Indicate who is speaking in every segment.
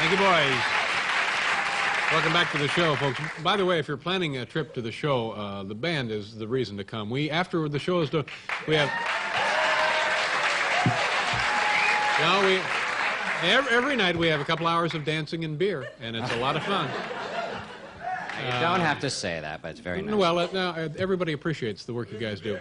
Speaker 1: Thank you, boys. Welcome back to the show, folks. By the way, if you're planning a trip to the show, the band is the reason to come. After the show is done, we have... every night we have a couple hours of dancing and beer, and it's a lot of fun.
Speaker 2: You don't have to say that, but it's very nice.
Speaker 1: Well, now everybody appreciates the work you guys do.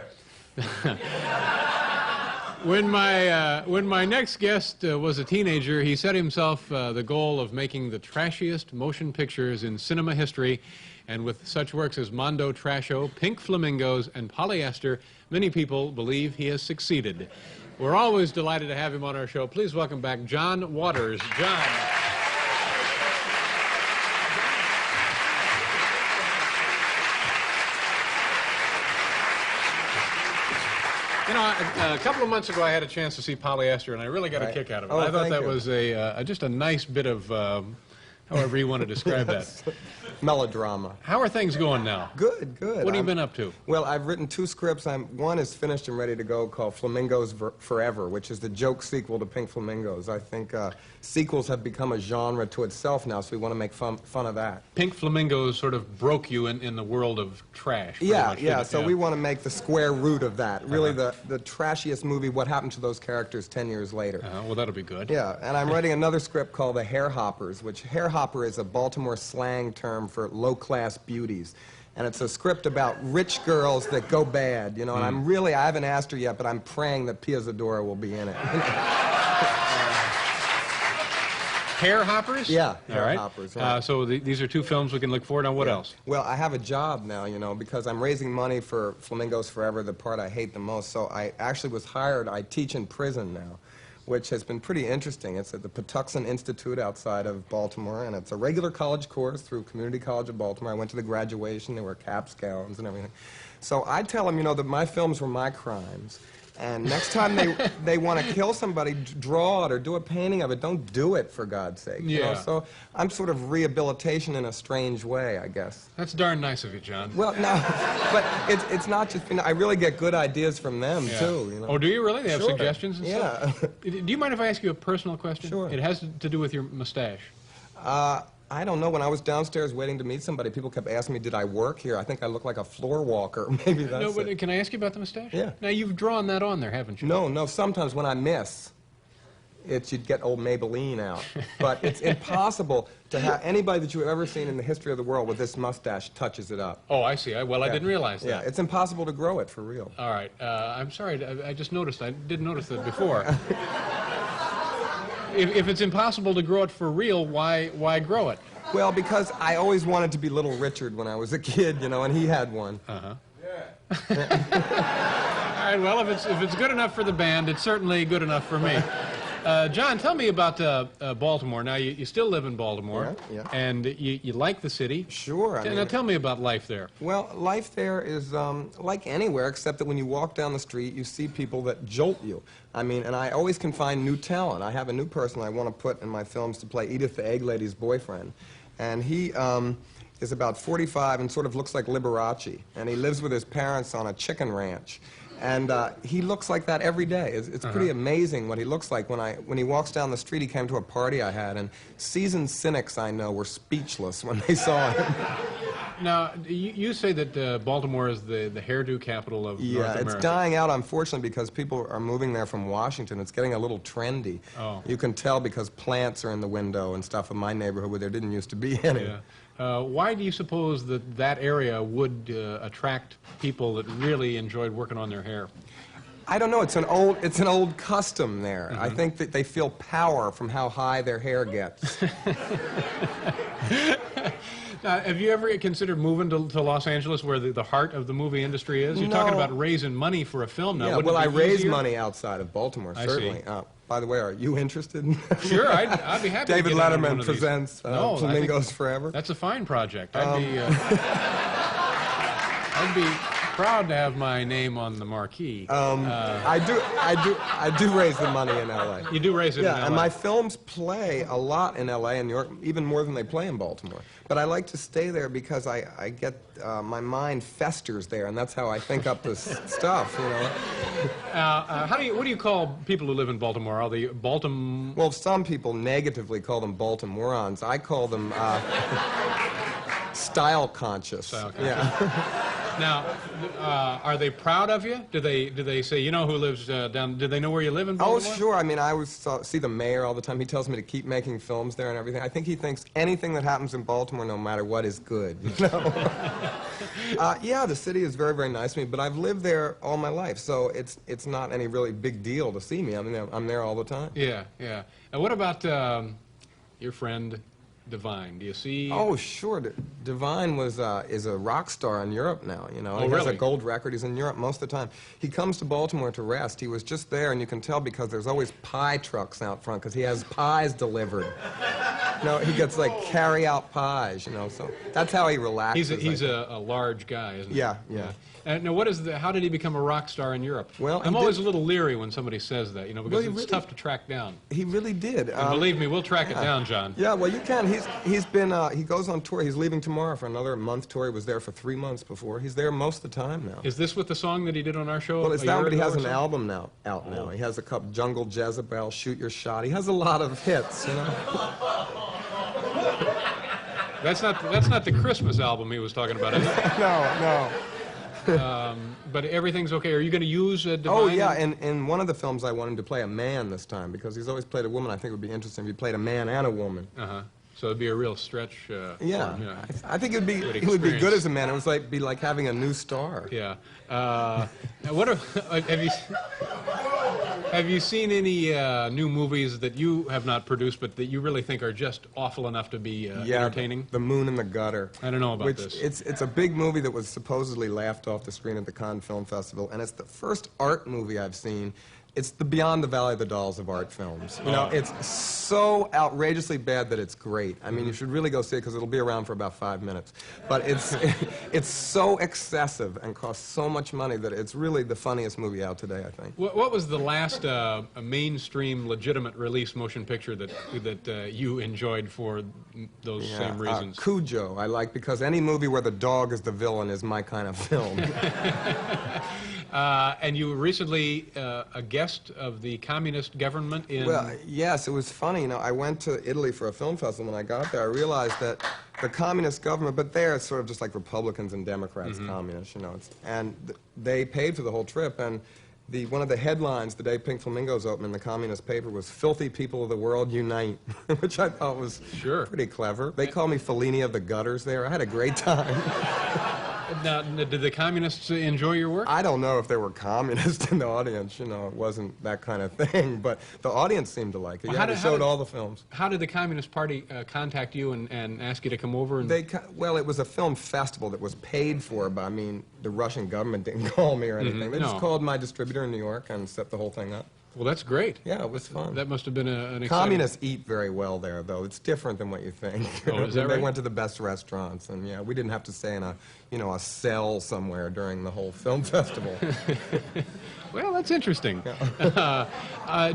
Speaker 1: When my next guest was a teenager, he set himself the goal of making the trashiest motion pictures in cinema history, and with such works as Mondo Trasho, Pink Flamingos, and Polyester, many people believe he has succeeded. We're always delighted to have him on our show. Please welcome back John Waters. John. You know, a couple of months ago, I had a chance to see Polyester, and I really got a kick out of it. I thought that was just a nice bit of, however you want to describe that.
Speaker 3: Melodrama.
Speaker 1: How are things going now?
Speaker 3: Good, good.
Speaker 1: What have you been up to?
Speaker 3: Well, I've written 2 scripts. One is finished and ready to go, called Flamingos Forever, which is the joke sequel to Pink Flamingos. I think sequels have become a genre to itself now, so we want to make fun of that.
Speaker 1: Pink Flamingos sort of broke you in the world of trash.
Speaker 3: Yeah. So we want to make the square root of that. Really, the trashiest movie, what happened to those characters 10 years later.
Speaker 1: Well, that'll be good.
Speaker 3: Yeah, and I'm writing another script called The Hairhoppers, which hairhopper is a Baltimore slang term for low-class beauties. And it's a script about rich girls that go bad, you know, and I haven't asked her yet, but I'm praying that Pia Zadora will be in it.
Speaker 1: Hairhoppers?
Speaker 3: Yeah,
Speaker 1: Hairhoppers.
Speaker 3: Right.
Speaker 1: So these are 2 films we can look forward to. What else?
Speaker 3: Well, I have a job now, you know, because I'm raising money for Flamingos Forever, the part I hate the most. So I actually was hired. I teach in prison now, which has been pretty interesting. It's at the Patuxent Institute outside of Baltimore, and it's a regular college course through Community College of Baltimore. I went to the graduation. There were caps, gowns, and everything. So I tell them, you know, that my films were my crimes. And next time they want to kill somebody, draw it or do a painting of it. Don't do it, for God's sake.
Speaker 1: Yeah.
Speaker 3: You know? So I'm sort of rehabilitation in a strange way, I guess.
Speaker 1: That's darn nice of you, John.
Speaker 3: Well, no, but it's not just, you know, I really get good ideas from them, too. You know?
Speaker 1: Oh, do you really? They have
Speaker 3: Sure.
Speaker 1: suggestions and stuff? Do you mind if I ask you a personal question?
Speaker 3: Sure.
Speaker 1: It has to do with your mustache.
Speaker 3: I don't know. When I was downstairs waiting to meet somebody, people kept asking me, did I work here? I think I look like a floor walker. Maybe that's
Speaker 1: No, but
Speaker 3: it.
Speaker 1: can I ask you about the mustache?
Speaker 3: Yeah.
Speaker 1: Now, you've drawn that on there, haven't you?
Speaker 3: No, sometimes when I miss, you'd get old Maybelline out. But it's impossible to have anybody that you've ever seen in the history of the world with this mustache touches it up.
Speaker 1: Oh, I see. I didn't realize that.
Speaker 3: Yeah, it's impossible to grow it, for real.
Speaker 1: All right. I'm sorry. I just noticed. I didn't notice that before. If it's impossible to grow it for real, why grow it?
Speaker 3: Well, because I always wanted to be Little Richard when I was a kid, you know, and he had one.
Speaker 1: Uh-huh. All right, well, if it's good enough for the band, it's certainly good enough for me. John, tell me about Baltimore. Now, you still live in Baltimore, and you like the city.
Speaker 3: Sure.
Speaker 1: Now, tell me about life there.
Speaker 3: Well, life there is like anywhere, except that when you walk down the street, you see people that jolt you. I mean, and I always can find new talent. I have a new person I want to put in my films to play Edith the Egg Lady's boyfriend. And he is about 45 and sort of looks like Liberace. And he lives with his parents on a chicken ranch. And he looks like that every day. It's pretty amazing what he looks like. When he walks down the street, he came to a party I had, and seasoned cynics I know were speechless when they saw him.
Speaker 1: Now, you say that Baltimore is the hairdo capital of North America.
Speaker 3: Yeah, it's dying out, unfortunately, because people are moving there from Washington. It's getting a little trendy.
Speaker 1: Oh.
Speaker 3: You can tell because plants are in the window and stuff in my neighborhood where there didn't used to be any.
Speaker 1: Yeah. Why do you suppose that area would attract people that really enjoyed working on their hair?
Speaker 3: I don't know. It's an old custom there. I think that they feel power from how high their hair gets.
Speaker 1: Now, have you ever considered moving to Los Angeles, where the heart of the movie industry is? You're
Speaker 3: No.
Speaker 1: talking about raising money for a film now.
Speaker 3: Yeah,
Speaker 1: Wouldn't
Speaker 3: well,
Speaker 1: it
Speaker 3: I
Speaker 1: be
Speaker 3: raise
Speaker 1: easier?
Speaker 3: money outside of Baltimore, certainly. By the way, are you interested?
Speaker 1: Sure, I'd be happy
Speaker 3: David
Speaker 1: to get in on one
Speaker 3: Letterman
Speaker 1: of these.
Speaker 3: presents Flamingos Forever.
Speaker 1: That's a fine project. proud to have my name on the marquee.
Speaker 3: I do raise the money in L.A.
Speaker 1: You do raise it in
Speaker 3: Yeah,
Speaker 1: L.A.
Speaker 3: and my films play a lot in L.A. and New York, even more than they play in Baltimore. But I like to stay there because I get, my mind festers there, and that's how I think up this stuff, you know.
Speaker 1: What do you call people who live in Baltimore? Are they Baltimore?
Speaker 3: Well, some people negatively call them Baltimoreans. I call them style conscious.
Speaker 1: Style conscious.
Speaker 3: Yeah.
Speaker 1: Now, are they proud of you? Do they say, you know who lives down? Do they know where you live in Baltimore?
Speaker 3: Oh, sure. I mean, I always see the mayor all the time. He tells me to keep making films there and everything. I think he thinks anything that happens in Baltimore, no matter what, is good. You know? Yeah, the city is very, very nice to me, but I've lived there all my life, so it's not any really big deal to see me. I mean, I'm there all the time.
Speaker 1: Yeah, yeah. And what about your friend Divine? Do you see?
Speaker 3: Oh, sure. Divine is a rock star in Europe now, you know.
Speaker 1: Oh,
Speaker 3: he has
Speaker 1: really?
Speaker 3: a gold record. He's in Europe most of the time. He comes to Baltimore to rest. He was just there, and you can tell because there's always pie trucks out front because he has pies delivered. You know, he gets like carry-out pies, you know, so that's how he relaxes.
Speaker 1: He's a large guy, isn't he?
Speaker 3: Yeah, yeah.
Speaker 1: Now, how did he become a rock star in Europe?
Speaker 3: Well,
Speaker 1: I'm always a little leery when somebody says that, you know, because it's tough to track down.
Speaker 3: He really did.
Speaker 1: And believe me, we'll track it down, John.
Speaker 3: Yeah, well, you can. He goes on tour. He's leaving tomorrow for another month tour. He was there for 3 months before. He's there most of the time now.
Speaker 1: Is this with the song that he did on our show?
Speaker 3: Well, it's
Speaker 1: a
Speaker 3: down,
Speaker 1: year
Speaker 3: but he
Speaker 1: ago
Speaker 3: has
Speaker 1: or
Speaker 3: an
Speaker 1: something?
Speaker 3: album out now. He has a couple, Jungle Jezebel, Shoot Your Shot. He has a lot of hits, you know.
Speaker 1: That's not the Christmas album he was talking about, is it?
Speaker 3: No.
Speaker 1: But everything's okay. Are you going to use Divine?
Speaker 3: Oh, yeah, in one of the films I want him to play a man this time because he's always played a woman. I think it would be interesting if he played a man and a woman.
Speaker 1: Uh-huh. So it'd be a real stretch for him,
Speaker 3: Yeah,
Speaker 1: yeah.
Speaker 3: I think he would be
Speaker 1: experience.
Speaker 3: good as a man. It would be like having a new star.
Speaker 1: Yeah. Have you seen any new movies that you have not produced but that you really think are just awful enough to be entertaining?
Speaker 3: The Moon in the Gutter.
Speaker 1: I don't know about this.
Speaker 3: It's a big movie that was supposedly laughed off the screen at the Cannes Film Festival, and it's the first art movie I've seen. It's the Beyond the Valley of the Dolls of art films. You know, it's so outrageously bad that it's great. I mean, you should really go see it because it'll be around for about 5 minutes. But it's so excessive and costs so much money that it's really the funniest movie out today, I think.
Speaker 1: What was the last mainstream, legitimate release motion picture that you enjoyed for those same reasons?
Speaker 3: Cujo, I like, because any movie where the dog is the villain is my kind of film.
Speaker 1: And you were recently a guest of the communist government in...
Speaker 3: Well, yes, it was funny. You know, I went to Italy for a film festival. When I got there, I realized that the communist government, but there it's sort of just like Republicans and Democrats, communists, you know. They paid for the whole trip, and one of the headlines the day Pink Flamingos opened in the communist paper was "Filthy People of the World Unite," which I thought was pretty clever. They called me Fellini of the gutters there. I had a great time.
Speaker 1: Now, did the communists enjoy your work?
Speaker 3: I don't know if there were communists in the audience, you know, it wasn't that kind of thing, but the audience seemed to like it. Yeah, they showed all the films.
Speaker 1: How did the Communist Party contact you and ask you to come over?
Speaker 3: Well, it was a film festival that was paid for by, I mean, the Russian government didn't call me or anything. They just called my distributor in New York and set the whole thing up.
Speaker 1: Well, that's great.
Speaker 3: Yeah, it was fun.
Speaker 1: That must have been an exciting...
Speaker 3: Communists eat very well there, though. It's different than what you think.
Speaker 1: Oh, is that right?
Speaker 3: They went to the best restaurants, and yeah, we didn't have to stay in a cell somewhere during the whole film festival.
Speaker 1: Well, that's interesting. Yeah.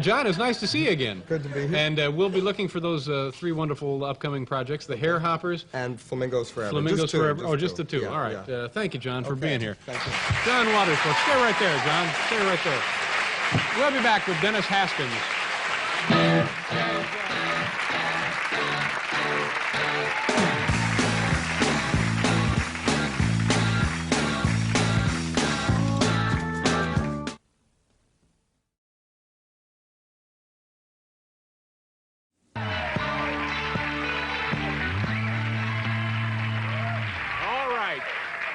Speaker 1: John, it's nice to see you again.
Speaker 3: Good to be here.
Speaker 1: And we'll be looking for those 3 wonderful upcoming projects, the Hairhoppers.
Speaker 3: And Flamingos Forever.
Speaker 1: Flamingos Forever. Just the two.
Speaker 3: Yeah,
Speaker 1: all right.
Speaker 3: yeah.
Speaker 1: Thank you, John, for being here.
Speaker 3: Thank you.
Speaker 1: John Waters, folks. Stay right there, John. Stay right there. We'll be back with Dennis Haskins.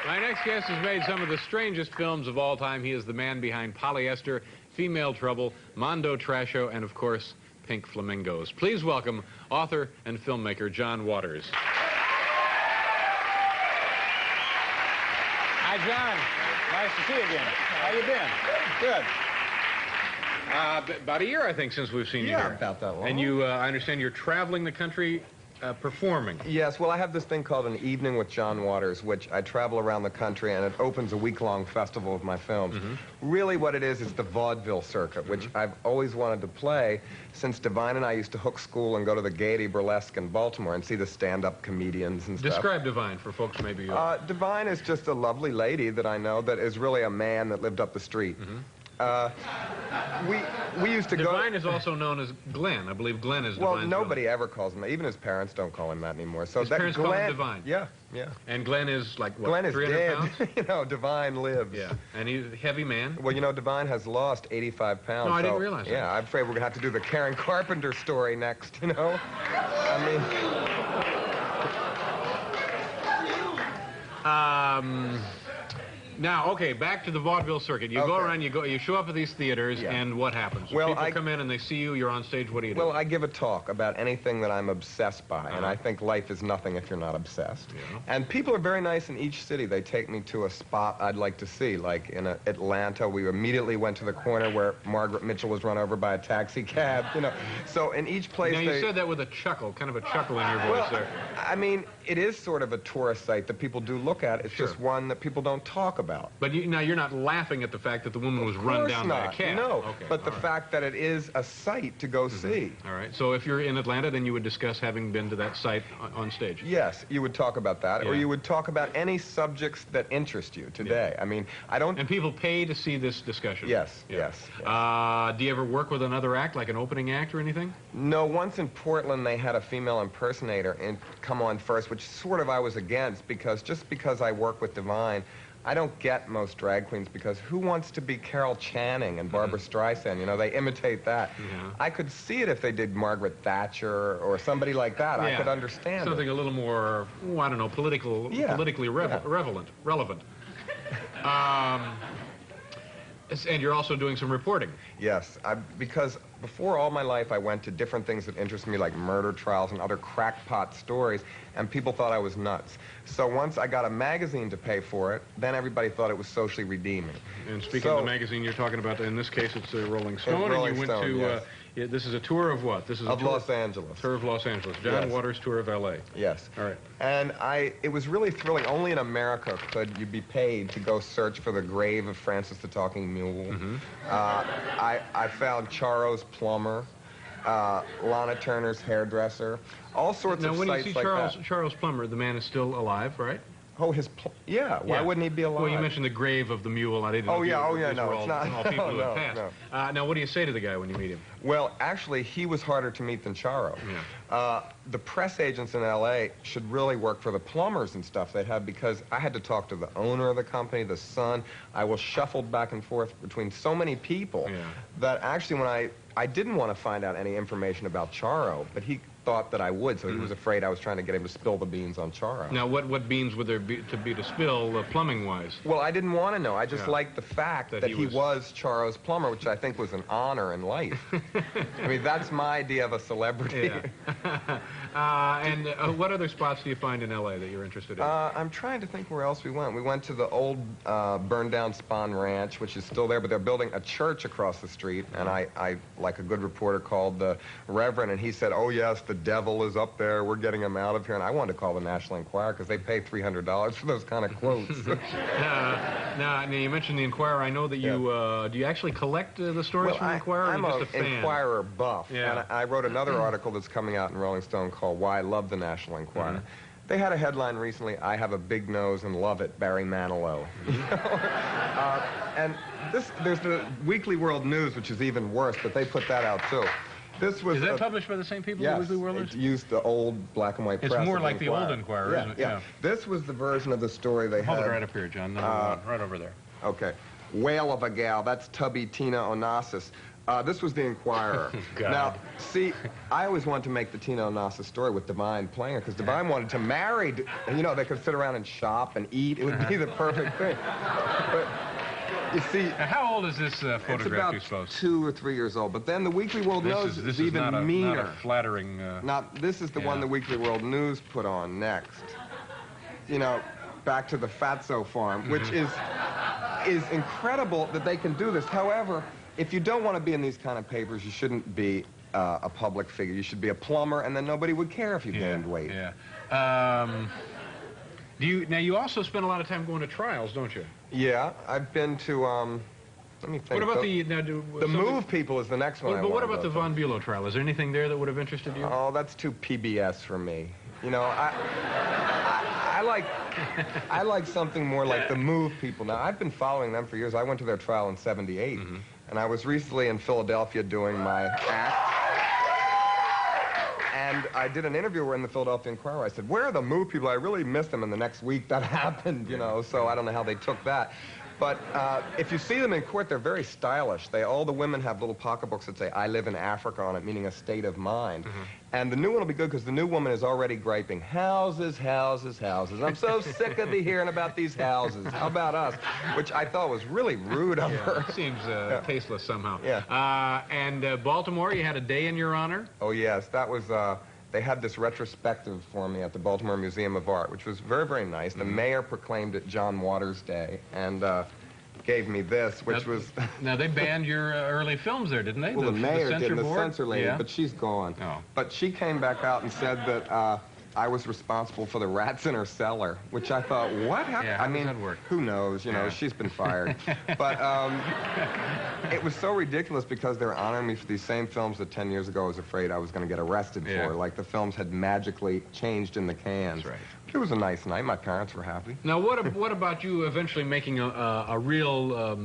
Speaker 1: My next guest has made some of the strangest films of all time. He is the man behind Polyester, Female Trouble, Mondo Trasho, and, of course, Pink Flamingos. Please welcome author and filmmaker John Waters.
Speaker 4: Hi, John. Nice to see you again. How you been? Good.
Speaker 1: About a year, I think, since we've seen you here.
Speaker 3: About that long.
Speaker 1: And you, I understand you're traveling the country performing.
Speaker 3: Yes, well, I have this thing called An Evening with John Waters, which I travel around the country, and it opens a week-long festival of my films. Really what it is the vaudeville circuit, which I've always wanted to play since Divine and I used to hook school and go to the Gaiety Burlesque in Baltimore and see the stand-up comedians and stuff.
Speaker 1: Describe Divine for folks maybe.
Speaker 3: Divine is just a lovely lady that I know that is really a man that lived up the street. We used to go...
Speaker 1: Divine is also known as Glenn. I believe Glenn is Divine's
Speaker 3: Well, nobody ever calls him that. Even his parents don't call him that anymore. So
Speaker 1: his parents call him Divine?
Speaker 3: Yeah, yeah.
Speaker 1: And Glenn is like, what,
Speaker 3: Glenn is
Speaker 1: 300
Speaker 3: dead.
Speaker 1: pounds?
Speaker 3: You know, Divine lives.
Speaker 1: Yeah, and he's a heavy man.
Speaker 3: Well, you know, Divine has lost 85 pounds.
Speaker 1: No, I didn't
Speaker 3: so,
Speaker 1: realize that.
Speaker 3: Yeah, I'm afraid we're going to have to do the Karen Carpenter story next, you know? I mean...
Speaker 1: Now, okay, back to the vaudeville circuit. You go around, you show up at these theaters, and what happens?
Speaker 3: Well,
Speaker 1: people come in and they see you, you're on stage, what do you do?
Speaker 3: Well, I give a talk about anything that I'm obsessed by, and I think life is nothing if you're not obsessed.
Speaker 1: Yeah.
Speaker 3: And people are very nice in each city. They take me to a spot I'd like to see. Like in Atlanta, we immediately went to the corner where Margaret Mitchell was run over by a taxi cab, you know. So in each place
Speaker 1: Now, you said that with a chuckle, kind of a chuckle in your voice there.
Speaker 3: I mean, it is sort of a tourist site that people do look at. It's just one that people don't talk about.
Speaker 1: But now you're not laughing at the fact that the woman was run down by a cab.
Speaker 3: No,
Speaker 1: okay,
Speaker 3: but the fact that it is a site to go see.
Speaker 1: All right, so if you're in Atlanta, then you would discuss having been to that site on stage.
Speaker 3: Yes, you would talk about that, or
Speaker 1: Yeah.
Speaker 3: you would talk about any subjects that interest you today. I mean, I don't...
Speaker 1: And people pay to see this discussion?
Speaker 3: Yes,
Speaker 1: Yeah.
Speaker 3: yes.
Speaker 1: Do you ever work with another act, like an opening act or anything?
Speaker 3: No, once in Portland, they had a female impersonator come on first, which sort of I was against, because just because I work with Divine, I don't get most drag queens, because who wants to be Carol Channing and Barbara Streisand? You know, they imitate that.
Speaker 1: Yeah.
Speaker 3: I could see it if they did Margaret Thatcher or somebody like that. I could understand
Speaker 1: something a little more, I don't know, politically relevant. And you're also doing some reporting.
Speaker 3: Yes, because before all my life I went to different things that interested me, like murder trials and other crackpot stories, and people thought I was nuts. So once I got a magazine to pay for it, then everybody thought it was socially redeeming.
Speaker 1: And speaking of the magazine you're talking about, in this case it's Rolling Stone,
Speaker 3: Rolling
Speaker 1: and you went
Speaker 3: Stone,
Speaker 1: to,
Speaker 3: yes.
Speaker 1: this is a tour of what? This is
Speaker 3: Of Los Angeles.
Speaker 1: Tour of Los Angeles. John
Speaker 3: Yes.
Speaker 1: Waters' tour of L.A.
Speaker 3: Yes.
Speaker 1: All right.
Speaker 3: And it was really thrilling. Only in America could you be paid to go search for the grave of Francis the Talking Mule. I found Charo's plumber, Lana Turner's hairdresser, all sorts
Speaker 1: now,
Speaker 3: of
Speaker 1: when you
Speaker 3: sites
Speaker 1: see
Speaker 3: like that.
Speaker 1: Charles Plummer, the man is still alive, right?
Speaker 3: Oh, yeah. Why wouldn't he be alive?
Speaker 1: Well, you mentioned the grave of the mule. I didn't know.
Speaker 3: Oh, yeah,
Speaker 1: these
Speaker 3: no,
Speaker 1: were
Speaker 3: it's
Speaker 1: all,
Speaker 3: not.
Speaker 1: all people who
Speaker 3: No,
Speaker 1: had passed.
Speaker 3: no.
Speaker 1: Now, what do you say to the guy when you meet him?
Speaker 3: Well, actually, he was harder to meet than Charo. The press agents in L.A. should really work for the plumbers and stuff they have, because I had to talk to the owner of the company, the son. I was shuffled back and forth between so many people that actually when I didn't want to find out any information about Charo, but he thought that I would, so he was afraid I was trying to get him to spill the beans on Charo.
Speaker 1: Now, what beans would there be to spill, plumbing-wise?
Speaker 3: Well, I didn't want to know. I just liked the fact that he was Charo's plumber, which I think was an honor in life. I mean, that's my idea of a celebrity.
Speaker 1: And what other spots do you find in L.A. that you're interested in?
Speaker 3: I'm trying to think where else we went. We went to the old burned-down Spahn Ranch, which is still there, but they're building a church across the street, and I like a good reporter, called the Reverend, and he said, oh, yes, the devil is up there. We're getting him out of here. And I wanted to call the National Enquirer, because they pay $300 for those kind of quotes.
Speaker 1: Now, you mentioned the Enquirer. I know that you, do you actually collect the stories from the Enquirer, or
Speaker 3: I'm
Speaker 1: are you just a fan?
Speaker 3: Enquirer buff, and I wrote another article that's coming out in Rolling Stone called Why I Love the National Enquirer. They had a headline recently, I have a big nose and love it, Barry Manilow. And there's the Weekly World News, which is even worse, but they put that out too. Is that
Speaker 1: published by the same people,
Speaker 3: yes,
Speaker 1: the Weekly World News?
Speaker 3: It used the old black and white press.
Speaker 1: It's more like the old Enquirer, isn't it?
Speaker 3: Yeah. This was the version of the story they had.
Speaker 1: Hold it right up here, John. Number one, right over there.
Speaker 3: Okay. Whale of a gal. That's Tubby Tina Onassis. This was the Enquirer.
Speaker 1: God.
Speaker 3: Now, see, I always wanted to make the Tina Onassis story with Divine playing her, because Divine wanted to marry, you know, they could sit around and shop and eat. It would be the perfect thing. But you see,
Speaker 1: now, how old is this photograph,
Speaker 3: it's about
Speaker 1: you suppose?
Speaker 3: 2 or 3 years old. But then the Weekly World News is even meaner.
Speaker 1: Not a flattering...
Speaker 3: This is the one the Weekly World News put on next. You know, back to the Fatso farm, which is incredible that they can do this. However, if you don't want to be in these kind of papers, you shouldn't be a public figure. You should be a plumber, and then nobody would care if you gained weight.
Speaker 1: Yeah. Now, you also spend a lot of time going to trials, don't you?
Speaker 3: Yeah, I've been to, let me think.
Speaker 1: What about
Speaker 3: the Move people is the next one.
Speaker 1: But what about the Von Bulow trial? Is there anything there that would have interested you?
Speaker 3: Oh, that's too PBS for me. You know, I like something more like the Move people. Now, I've been following them for years. I went to their trial in '78, and I was recently in Philadelphia doing my act. And I did an interview in the Philadelphia Inquirer. I said, where are the Move people? I really missed them, and the next week that happened, you know, so I don't know how they took that. But if you see them in court, they're very stylish. All the women have little pocketbooks that say, I live in Africa on it, meaning a state of mind. And the new one will be good because the new woman is already griping, houses, houses, houses. I'm so sick of hearing about these houses. How about us? Which I thought was really rude of her.
Speaker 1: Seems tasteless somehow.
Speaker 3: Yeah.
Speaker 1: And Baltimore, you had a day in your honor?
Speaker 3: Oh, yes. That was... They had this retrospective for me at the Baltimore Museum of Art, which was very, very nice. The mayor proclaimed it John Waters Day and gave me this, which was...
Speaker 1: Now, they banned your early films there, didn't they?
Speaker 3: Well, the mayor did, the
Speaker 1: board?
Speaker 3: censor lady, but she's gone.
Speaker 1: Oh.
Speaker 3: But she came back out and said that I was responsible for the rats in her cellar, which I thought, what? How
Speaker 1: does that work?
Speaker 3: Who knows? You know, she's been fired. But it was so ridiculous because they were honoring me for these same films that 10 years ago I was afraid I was going to get arrested for. Like the films had magically changed in the cans.
Speaker 1: That's right.
Speaker 3: It was a nice night. My parents were happy.
Speaker 1: Now, what about you eventually making a real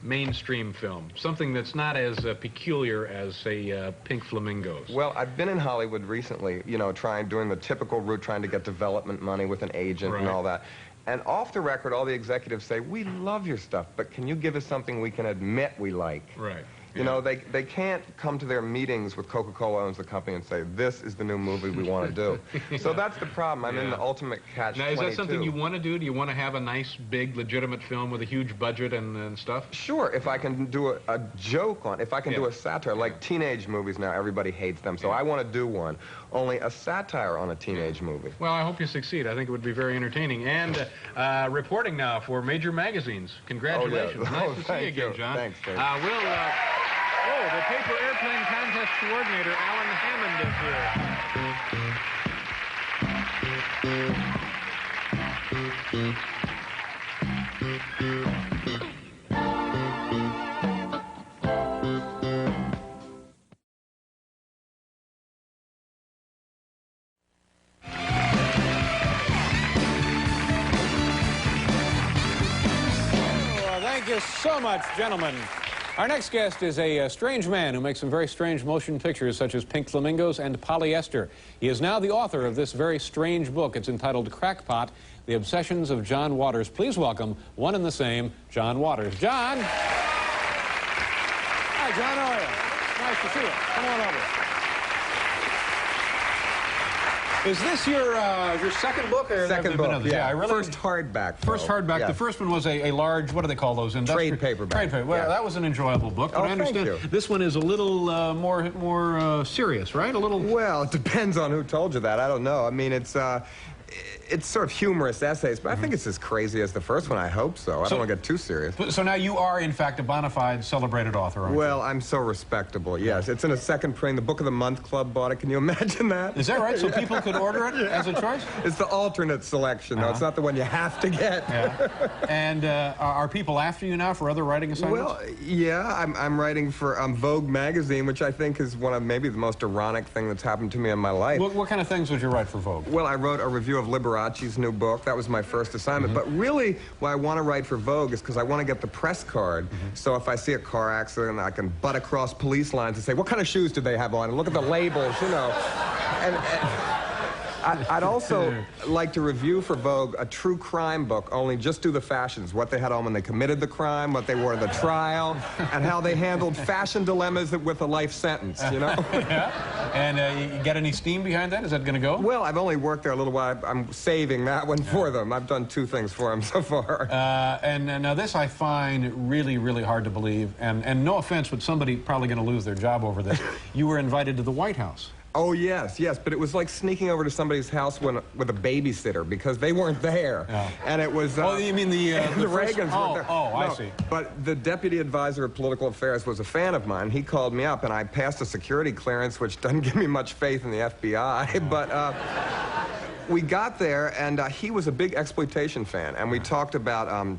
Speaker 1: mainstream film? Something that's not as peculiar as, say, Pink Flamingos.
Speaker 3: Well, I've been in Hollywood recently, you know, doing the typical route, trying to get development money with an agent and all that. And off the record, all the executives say, we love your stuff, but can you give us something we can admit we like?
Speaker 1: Right.
Speaker 3: You know, they can't come to their meetings with Coca-Cola owns the company and say, this is the new movie we want to do. So that's the problem. I'm in the ultimate catch-22.
Speaker 1: Now, is that something you want to do? Do you want to have a nice, big, legitimate film with a huge budget and stuff?
Speaker 3: Sure, if I can do a joke on, if I can do a satire, like teenage movies now, everybody hates them, so I want to do one. Only a satire on a teenage movie.
Speaker 1: Well, I hope you succeed. I think it would be very entertaining. And reporting now for major magazines. Congratulations. Nice to see you again, John.
Speaker 3: Thanks, Dave.
Speaker 1: The paper airplane contest coordinator, Alan Hammond,
Speaker 5: Well, thank you so much, gentlemen. Our next guest is a strange man who makes some very strange motion pictures such as Pink Flamingos and Polyester. He is now the author of this very strange book. It's entitled Crackpot, The Obsessions of John Waters. Please welcome one and the same John Waters. John! Hi, John, how are you? Nice to see you. Come on over. Is this your second book? Or
Speaker 3: second book,
Speaker 5: yeah.
Speaker 3: First hardback.
Speaker 5: First hardback.
Speaker 3: Yeah.
Speaker 5: The first one was a large, what do they call those?
Speaker 3: Trade paperback.
Speaker 5: Trade paper. Well, that was an enjoyable book. But I understand
Speaker 3: thank you.
Speaker 5: This one is a little more serious, right? A little...
Speaker 3: Well, it depends on who told you that. I don't know. I mean, it's sort of humorous essays, but I think it's as crazy as the first one. I hope so. I don't want to get too serious.
Speaker 5: So now you are, in fact, a bona fide celebrated author, aren't you?
Speaker 3: Well, I'm so respectable, yes. It's in a second printing. The Book of the Month Club bought it. Can you imagine that?
Speaker 5: Is that right? So people could order it as a choice?
Speaker 3: It's the alternate selection, though. It's not the one you have to get.
Speaker 5: And are people after you now for other writing assignments?
Speaker 3: Well, yeah. I'm writing for Vogue magazine, which I think is one of maybe the most ironic thing that's happened to me in my life.
Speaker 5: What kind of things would you write for Vogue?
Speaker 3: Well, I wrote a review of Liberace's new book. That was my first assignment. But really, why I want to write for Vogue is because I want to get the press card. So if I see a car accident, I can butt across police lines and say, what kind of shoes did they have on? And look at the labels, you know. And I'd also like to review for Vogue a true crime book, only just do the fashions, what they had on when they committed the crime, what they wore at the trial, and how they handled fashion dilemmas with a life sentence, you know?
Speaker 5: And you get any steam behind that? Is that going to go?
Speaker 3: Well, I've only worked there a little while. I'm saving that one for them. I've done 2 things for them so far.
Speaker 5: And now this I find really, really hard to believe. And no offense, but somebody probably going to lose their job over this. You were invited to the White House.
Speaker 3: Oh, yes, yes, but it was like sneaking over to somebody's house with a babysitter because they weren't there.
Speaker 5: Yeah.
Speaker 3: And it was...
Speaker 5: oh, you mean the first...
Speaker 3: Reagans weren't there.
Speaker 5: Oh,
Speaker 3: no,
Speaker 5: I see.
Speaker 3: But the deputy advisor of political affairs was a fan of mine. He called me up, and I passed a security clearance, which doesn't give me much faith in the FBI, but... we got there, and he was a big exploitation fan, and we talked about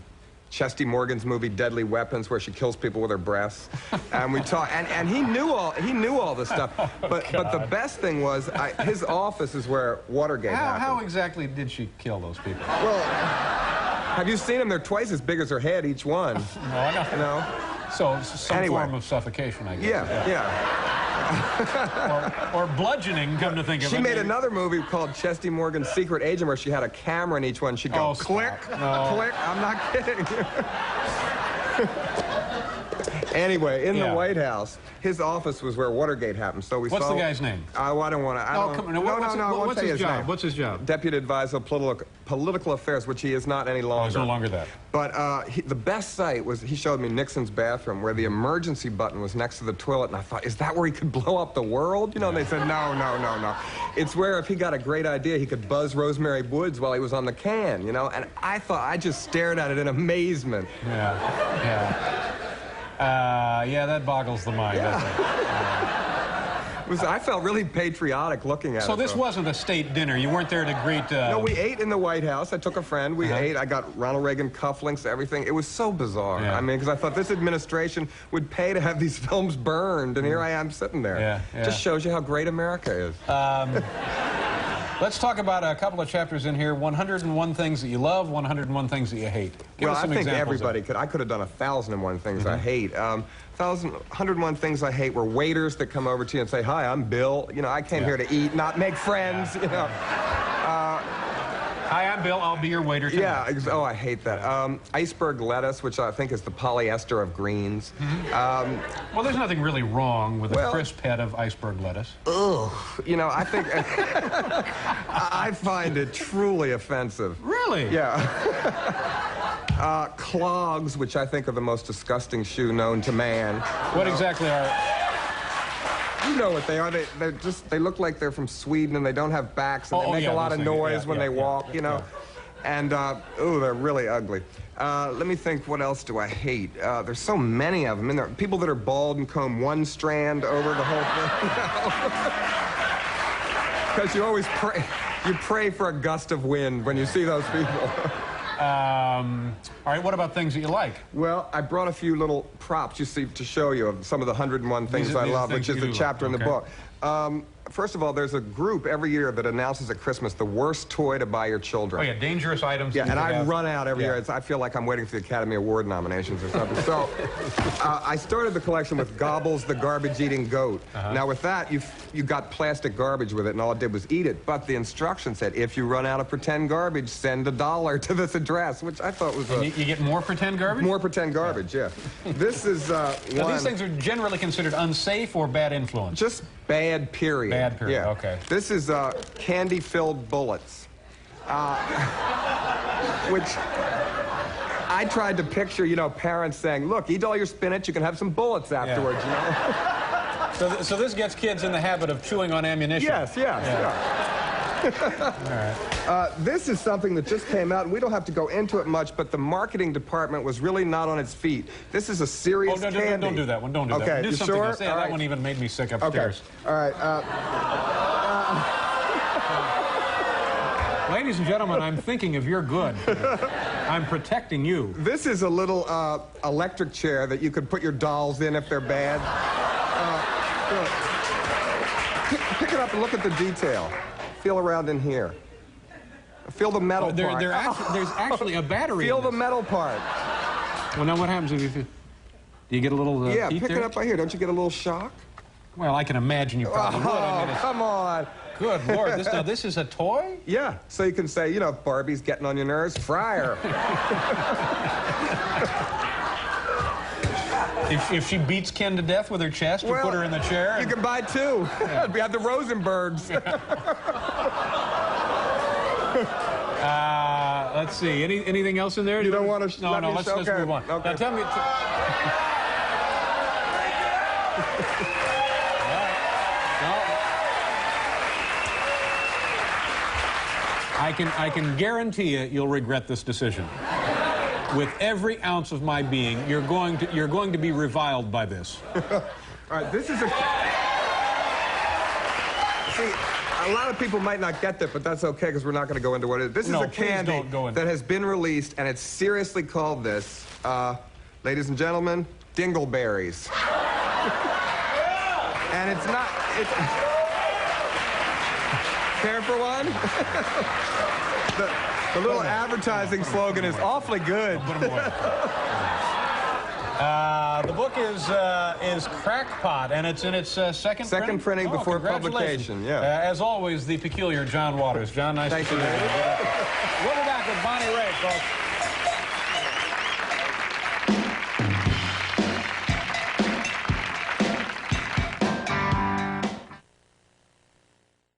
Speaker 3: Chesty Morgan's movie Deadly Weapons, where she kills people with her breasts, and we talked, and he knew all this stuff. But the best thing was his office is where Watergate happened.
Speaker 5: How exactly did she kill those people?
Speaker 3: Well, have you seen them? They're twice as big as her head, each one.
Speaker 5: No, I know.
Speaker 3: You know?
Speaker 5: So some form of suffocation, I guess.
Speaker 3: Yeah.
Speaker 5: or bludgeoning, come to think of it.
Speaker 3: She made another movie called Chesty Morgan's Secret Agent, where she had a camera in each one. She'd go, click, click. I'm not kidding. Anyway, in the White House, his office was where Watergate happened. So we
Speaker 5: What's
Speaker 3: saw...
Speaker 5: the guy's name?
Speaker 3: I don't want to...
Speaker 5: No, come on. What's his job? What's his job?
Speaker 3: Deputy Advisor of Political Affairs, which he is not any longer.
Speaker 5: Oh, he's no longer that.
Speaker 3: But the best sight was, he showed me Nixon's bathroom, where the emergency button was next to the toilet, and I thought, is that where he could blow up the world? You know, and they said, no. It's where if he got a great idea, he could buzz Rosemary Woods while he was on the can, you know? And I thought, I just stared at it in amazement.
Speaker 5: Yeah, that boggles the mind, doesn't it?
Speaker 3: I felt really patriotic looking at it.
Speaker 5: So this wasn't a state dinner. You weren't there to greet...
Speaker 3: No, we ate in the White House. I took a friend. We ate. I got Ronald Reagan cufflinks, everything. It was so bizarre. I mean, because I thought this administration would pay to have these films burned, and here I am sitting there. Just shows you how great America is.
Speaker 5: Let's talk about a couple of chapters in here. 101 things that you love, 101 things that you hate. Give us some
Speaker 3: I think
Speaker 5: examples
Speaker 3: everybody could. I could have done 1,001 things I hate. 101 things I hate were waiters that come over to you and say, "Hi, I'm Bill. You know, I came here to eat, not make friends." You know.
Speaker 5: Hi, I'm Bill. I'll be your waiter tonight.
Speaker 3: Yeah. Oh, I hate that. Iceberg lettuce, which I think is the polyester of greens.
Speaker 5: Well, there's nothing really wrong with a crisp head of iceberg lettuce.
Speaker 3: Ugh. You know, I think... I find it truly offensive.
Speaker 5: Really?
Speaker 3: Yeah. Clogs, which I think are the most disgusting shoe known to man.
Speaker 5: What exactly are...
Speaker 3: You know what they are. They look like they're from Sweden, and they don't have backs, and they make a lot of noise when they walk, you know. And, ooh, they're really ugly. Let me think, what else do I hate? There's so many of them. And there are people that are bald and comb one strand over the whole thing. Because you always pray. You pray for a gust of wind when you see those people.
Speaker 5: All right, what about things that you like?
Speaker 3: Well, I brought a few little props, you see, to show you of some of the 101 things I love, which is the chapter in the book. First of all, there's a group every year that announces at Christmas the worst toy to buy your children.
Speaker 5: Oh, yeah, dangerous items.
Speaker 3: Yeah, and I run out every year. I feel like I'm waiting for the Academy Award nominations or something. So I started the collection with Gobbles the Garbage-Eating Goat. Now, with that, you got plastic garbage with it, and all it did was eat it. But the instruction said, if you run out of pretend garbage, send $1 to this address, which I thought was...
Speaker 5: You get more pretend garbage?
Speaker 3: More pretend garbage, yeah. This is
Speaker 5: Now, these things are generally considered unsafe or bad influence?
Speaker 3: Just bad, period.
Speaker 5: Bad, period,
Speaker 3: yeah.
Speaker 5: Okay.
Speaker 3: This is candy-filled bullets, which I tried to picture, you know, parents saying, look, eat all your spinach, you can have some bullets afterwards, you know?
Speaker 5: So this gets kids in the habit of chewing on ammunition?
Speaker 3: Yes. All right. This is something that just came out, and we don't have to go into it much, but the marketing department was really not on its feet. This is a serious candy.
Speaker 5: Don't do that one. Don't do that one. Do something else. Yeah, that one even made me sick upstairs.
Speaker 3: Okay. All right.
Speaker 5: Ladies and gentlemen, I'm thinking of your good. I'm protecting you.
Speaker 3: This is a little electric chair that you could put your dolls in if they're bad. Pick it up and look at the detail. Feel around in here. Feel the metal part.
Speaker 5: There's actually a battery.
Speaker 3: Feel the metal part.
Speaker 5: Well, now what happens if you... Do you get a little
Speaker 3: yeah,
Speaker 5: heat
Speaker 3: pick
Speaker 5: there?
Speaker 3: it up right here. Don't you get a little shock?
Speaker 5: Well, I can imagine you probably would. I mean,
Speaker 3: come on.
Speaker 5: Good Lord. This is a toy?
Speaker 3: Yeah. So you can say, you know, if Barbie's getting on your nerves, fry her.
Speaker 5: If she beats Ken to death with her chest, you put her in the chair.
Speaker 3: You can buy two. Yeah. We have the Rosenbergs.
Speaker 5: Let's see. Anything else in there?
Speaker 3: You don't want to...
Speaker 5: No, let's move on.
Speaker 3: Okay.
Speaker 5: Now tell me... I can guarantee you, you'll regret this decision. With every ounce of my being, you're going to be reviled by this.
Speaker 3: All right, this is a... See, a lot of people might not get that, but that's okay, because we're not going to go into what it is. This is a candy that has been released, and it's seriously called this, ladies and gentlemen, dingleberries. And it's not... Care for one? The little advertising slogan is awfully good.
Speaker 5: Put 'em away.
Speaker 6: The book is Crackpot, and it's in its second
Speaker 3: printing
Speaker 6: Oh,
Speaker 3: before
Speaker 6: congratulations.
Speaker 3: publication, yeah.
Speaker 5: As always, the peculiar John Waters. John, nice
Speaker 3: Thank
Speaker 5: to see
Speaker 3: you,
Speaker 5: you.
Speaker 3: David.
Speaker 6: We'll be back with Bonnie Raitt, folks.